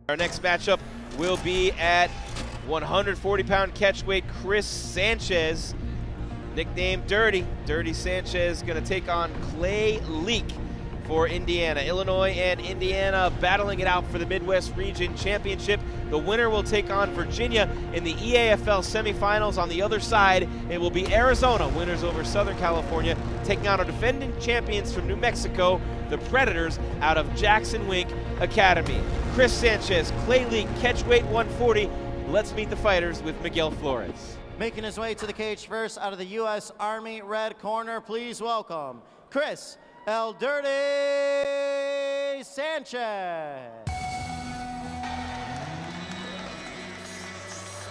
Our next matchup will be at 140-pound catchweight Chris Sanchez, nicknamed Dirty. Dirty Sanchez going to take on Clay Leek for Indiana. Illinois and Indiana battling it out for the Midwest Region Championship. The winner will take on Virginia in the EAFL semifinals. On the other side, it will be Arizona, winners over Southern California, taking on our defending champions from New Mexico, the Predators, out of Jackson Wink Academy. Chris Sanchez, Clay Leek, catchweight 140. Let's meet the fighters with Miguel Flores. Making his way to the cage first out of the U.S. Army red corner, please welcome Chris El Dirty Sanchez.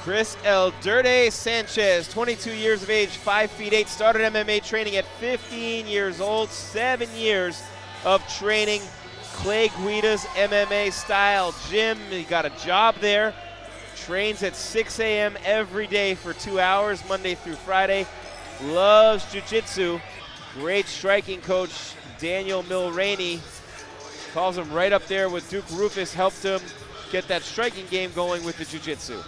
Chris El Dirty Sanchez, 22 years of age, 5'8", started MMA training at 15 years old, 7 years of training. Clay Guida's MMA style gym. He got a job there. Trains at 6 a.m. every day for 2 hours, Monday through Friday. Loves jiu-jitsu. Great striking coach, Daniel Mulroney. Calls him right up there with Duke Rufus. Helped him get that striking game going with the jiu-jitsu.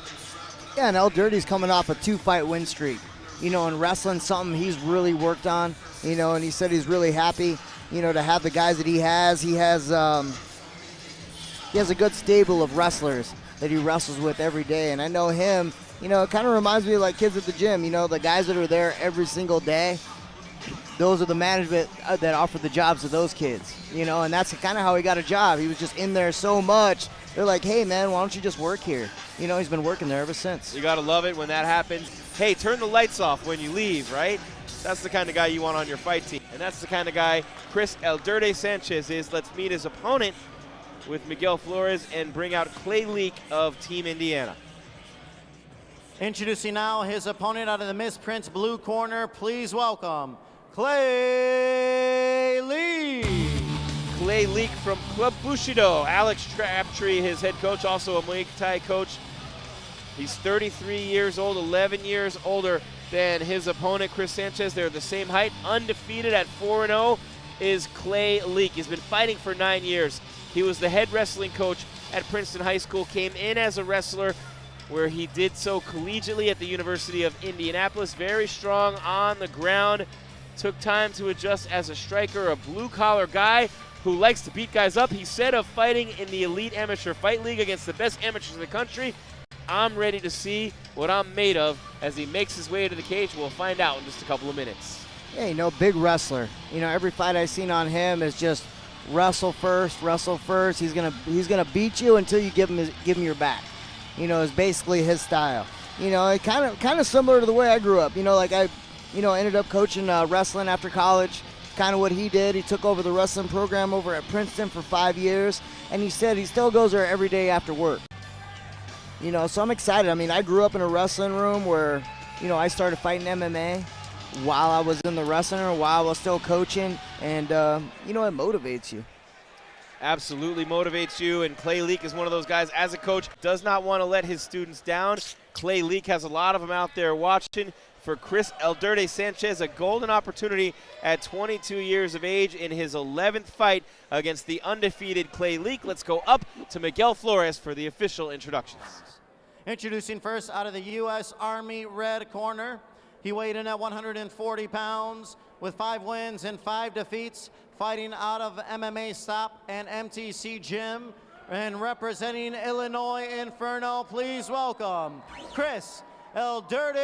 Yeah, and El Dirty's coming off a 2-fight win streak. You know, and wrestling, something he's really worked on. You know, and he said he's really happy, you know, to have the guys that he has. He has a good stable of wrestlers that he wrestles with every day. And I know him, you know, it kind of reminds me of like kids at the gym. You know, the guys that are there every single day, those are the management that offer the jobs to those kids. You know, and that's kind of how he got a job. He was just in there so much. They're like, hey, man, why don't you just work here? You know, he's been working there ever since. You got to love it when that happens. Hey, turn the lights off when you leave, right? That's the kind of guy you want on your fight team. And that's the kind of guy Chris El Dirty Sanchez is. Let's meet his opponent with Miguel Flores and bring out Clay Leek of Team Indiana. Introducing now his opponent out of the Misprint blue corner, please welcome Clay Leek. Clay Leek from Club Bushido. Alex Crabtree, his head coach, also a Muay Thai coach. He's 33 years old, 11 years older than his opponent, Chris Sanchez. They're the same height. Undefeated at 4-0 is Clay Leek. He's been fighting for 9 years. He was the head wrestling coach at Princeton High School, came in as a wrestler where he did so collegiately at the University of Indianapolis. Very strong on the ground. Took time to adjust as a striker, a blue-collar guy who likes to beat guys up. He said of fighting in the Elite Amateur Fight League against the best amateurs in the country, I'm ready to see what I'm made of. As he makes his way to the cage, we'll find out in just a couple of minutes. Yeah, you know, big wrestler. You know, every fight I've seen on him is just wrestle first, wrestle first. He's gonna beat you until you give him your back. You know, it's basically his style. You know, it kind of similar to the way I grew up. You know, like I ended up coaching wrestling after college. Kind of what he did. He took over the wrestling program over at Princeton for 5 years, and he said he still goes there every day after work. You know, so I'm excited. I mean, I grew up in a wrestling room where, you know, I started fighting MMA while I was in the wrestling room, while I was still coaching, and, you know, it motivates you. Absolutely motivates you, and Clay Leek is one of those guys, as a coach, does not want to let his students down. Clay Leek has a lot of them out there watching. For Chris El Dirty Sanchez, a golden opportunity at 22 years of age in his 11th fight against the undefeated Clay Leek. Let's go up to Miguel Flores for the official introductions. Introducing first out of the U.S. Army red corner. He weighed in at 140 pounds with 5 wins and 5 defeats, fighting out of MMA Stop and MTC Gym. And representing Illinois Inferno, please welcome Chris El Dirty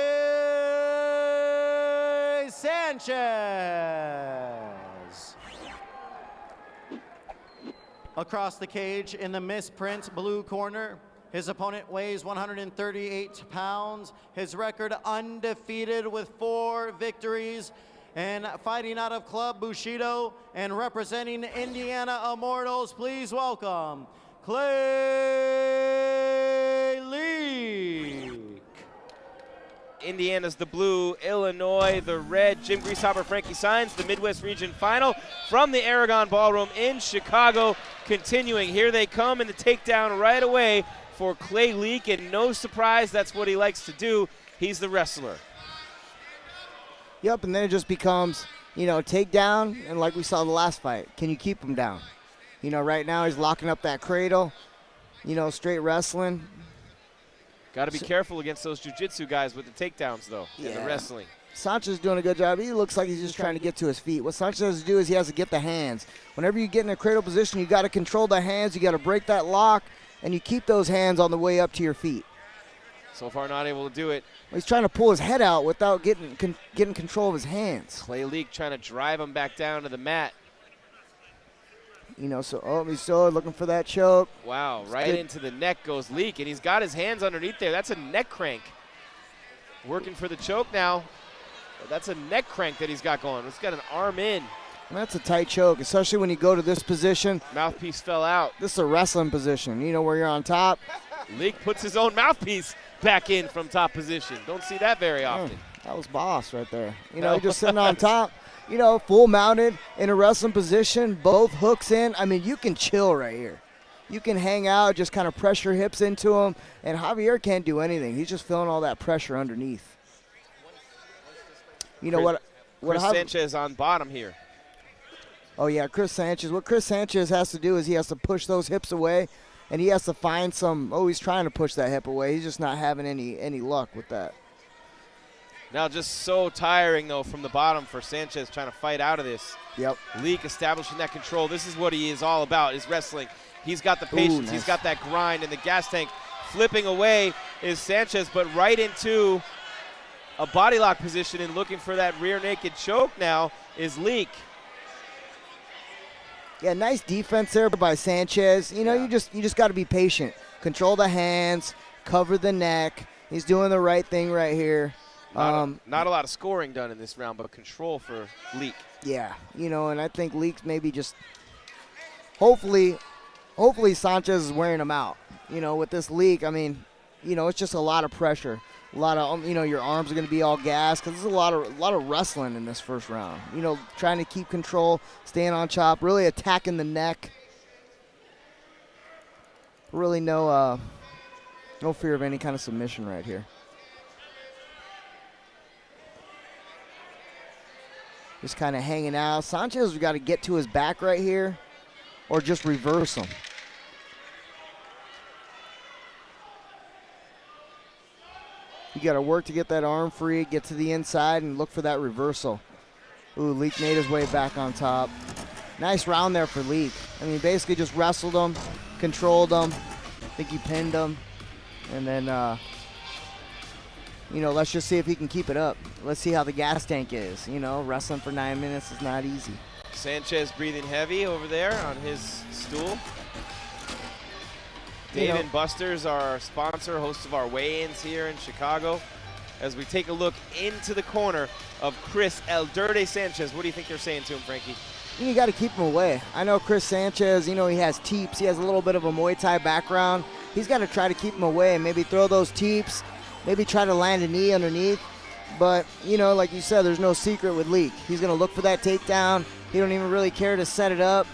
Sanchez. Across the cage in the Misprint blue corner, his opponent weighs 138 pounds. His record undefeated with 4 victories, and fighting out of Club Bushido and representing Indiana Immortals, please welcome Clay Leek. Indiana's the blue, Illinois the red. Jim Greashopper, Frankie Signs, the Midwest Region Final from the Aragon Ballroom in Chicago. Continuing, here they come in the takedown right away for Clay Leek, and no surprise, that's what he likes to do. He's the wrestler. Yep, and then it just becomes, you know, takedown, and like we saw the last fight, can you keep him down? You know, right now he's locking up that cradle. You know, straight wrestling. Got to be careful against those jiu-jitsu guys with the takedowns, though, and the wrestling. Sanchez is doing a good job. He looks like he's just trying to get to his feet. What Sanchez has to do is he has to get the hands. Whenever you get in a cradle position, you got to control the hands. You got to break that lock, and you keep those hands on the way up to your feet. So far, not able to do it. He's trying to pull his head out without getting control of his hands. Clay Leek trying to drive him back down to the mat. You know, so he's still looking for that choke. Wow, right into the neck goes Leek, and he's got his hands underneath there. That's a neck crank. Working for the choke now. That's a neck crank that he's got going. He's got an arm in. And that's a tight choke, especially when you go to this position. Mouthpiece fell out. This is a wrestling position, you know, where you're on top. Leek puts his own mouthpiece back in from top position. Don't see that very often. That was boss right there. You know, just sitting on top, you know, full mounted in a wrestling position, both hooks in. I mean, you can chill right here. You can hang out, just kind of pressure hips into him, and Javier can't do anything. He's just feeling all that pressure underneath. You know what Chris Sanchez on bottom here. Oh, yeah, Chris Sanchez. What Chris Sanchez has to do is he has to push those hips away, and he has to find some – he's trying to push that hip away. He's just not having any luck with that. Now just so tiring, though, from the bottom for Sanchez trying to fight out of this. Yep. Leek establishing that control. This is what he is all about, is wrestling. He's got the patience. Nice. He's got that grind, and the gas tank flipping away is Sanchez, but right into a body lock position and looking for that rear naked choke now is Leek. Yeah, nice defense there by Sanchez. You know, you just got to be patient. Control the hands, cover the neck. He's doing the right thing right here. Not a lot of scoring done in this round, but control for Leek. Yeah, you know, and I think Leek maybe just hopefully Sanchez is wearing him out. You know, with this Leek, I mean, you know, it's just a lot of pressure. A lot of, you know, your arms are going to be all gassed because there's a lot of wrestling in this first round. You know, trying to keep control, staying on top, really attacking the neck. Really no fear of any kind of submission right here. Just kind of hanging out. Sanchez has got to get to his back right here or just reverse him. You got to work to get that arm free, get to the inside, and look for that reversal. Ooh, Leek made his way back on top. Nice round there for Leek. I mean, basically just wrestled him, controlled him. I think he pinned him. And then, you know, let's just see if he can keep it up. Let's see how the gas tank is. You know, wrestling for 9 minutes is not easy. Sanchez breathing heavy over there on his stool. Dave & Buster's, our sponsor, host of our weigh-ins here in Chicago. As we take a look into the corner of Chris El Dirty Sanchez. What do you think they're saying to him, Frankie? You got to keep him away. I know Chris Sanchez, you know, he has teeps. He has a little bit of a Muay Thai background. He's got to try to keep him away and maybe throw those teeps, maybe try to land a knee underneath. But, you know, like you said, there's no secret with Leek. He's going to look for that takedown. He don't even really care to set it up.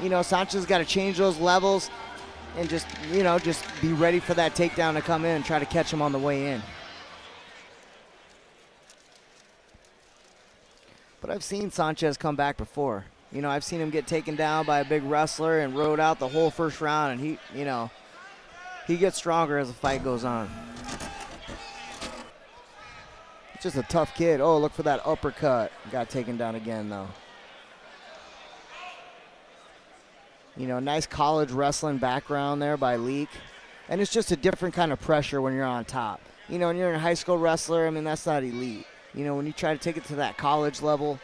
You know, Sanchez got to change those levels and just, you know, just be ready for that takedown to come in and try to catch him on the way in. But I've seen Sanchez come back before. You know, I've seen him get taken down by a big wrestler and rode out the whole first round, and he, you know, he gets stronger as the fight goes on. It's just a tough kid. Oh, look for that uppercut. Got taken down again, though. You know, nice college wrestling background there by Leek. And it's just a different kind of pressure when you're on top. You know, when you're a high school wrestler, I mean, that's not elite. You know, when you try to take it to that college level,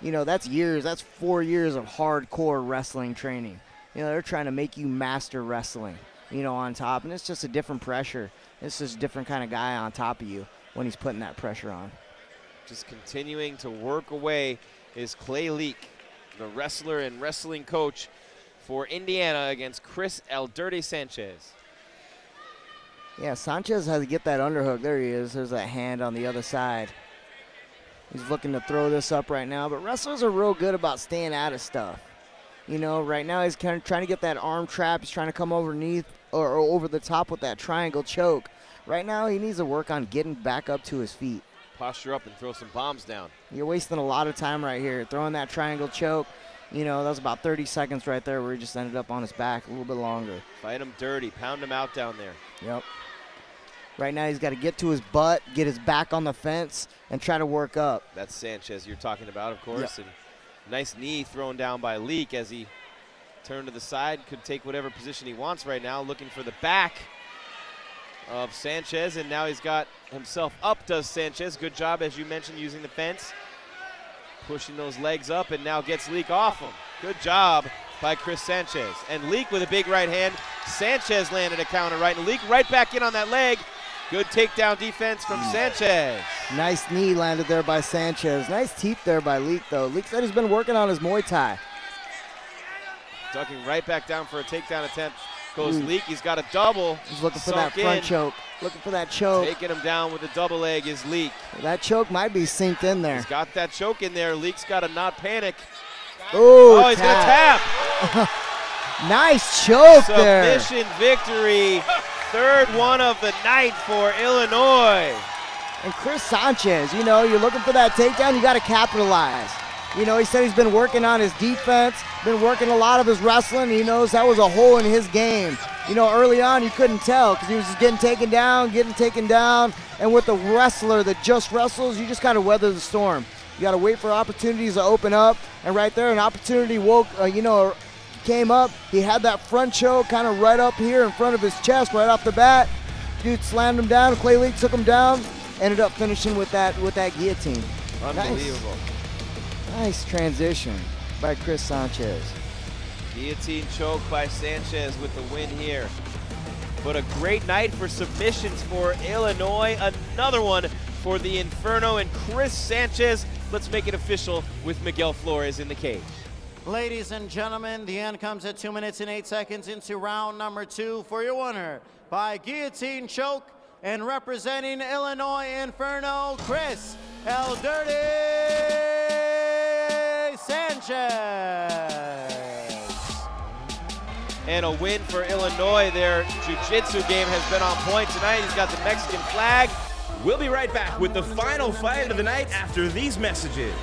you know, that's 4 years of hardcore wrestling training. You know, they're trying to make you master wrestling, you know, on top. And it's just a different pressure. It's just a different kind of guy on top of you when he's putting that pressure on. Just continuing to work away is Clay Leek, the wrestler and wrestling coach for Indiana against Chris El Dirty Sanchez. Yeah, Sanchez has to get that underhook. There he is. There's that hand on the other side. He's looking to throw this up right now, but wrestlers are real good about staying out of stuff. You know, right now he's kind of trying to get that arm trap. He's trying to come underneath or over the top with that triangle choke. Right now he needs to work on getting back up to his feet. Posture up and throw some bombs down. You're wasting a lot of time right here. Throwing that triangle choke. You know, that was about 30 seconds right there where he just ended up on his back a little bit longer. Fight him dirty, pound him out down there. Yep. Right now he's got to get to his butt, get his back on the fence, and try to work up. That's Sanchez you're talking about, of course. Yep. And nice knee thrown down by Leek as he turned to the side. Could take whatever position he wants right now, looking for the back of Sanchez. And now he's got himself up, does Sanchez. Good job, as you mentioned, using the fence. Pushing those legs up and now gets Leek off him. Good job by Chris Sanchez. And Leek with a big right hand. Sanchez landed a counter right, and Leek right back in on that leg. Good takedown defense from Sanchez. Nice knee landed there by Sanchez. Nice teeth there by Leek, though. Leek said he's been working on his Muay Thai. Ducking right back down for a takedown attempt. Goes Leek. He's got a double. He's looking for that front choke. Looking for that choke. Taking him down with a double leg is Leek. That choke might be synced in there. He's got that choke in there. Leek's got to not panic. Ooh, he's going to tap. Nice choke there. Submission victory. Third one of the night for Illinois. And Chris Sanchez, you know, you're looking for that takedown, you got to capitalize. You know, he said he's been working on his defense, been working a lot of his wrestling. He knows that was a hole in his game. You know, early on you couldn't tell because he was just getting taken down. And with a wrestler that just wrestles, you just got to weather the storm. You got to wait for opportunities to open up. And right there, an opportunity came up. He had that front choke kind of right up here in front of his chest right off the bat. Dude slammed him down. Clay Leek took him down. Ended up finishing with that guillotine. Unbelievable. Nice transition by Chris Sanchez. Guillotine choke by Sanchez with the win here. But a great night for submissions for Illinois. Another one for the Inferno and Chris Sanchez. Let's make it official with Miguel Flores in the cage. Ladies and gentlemen, the end comes at 2 minutes and 8 seconds into round number 2 for your winner by guillotine choke and representing Illinois Inferno, Chris El Dirty Sanchez. And a win for Illinois. Their jiu-jitsu game has been on point tonight. He's got the Mexican flag. We'll be right back with the final fight of the night after these messages.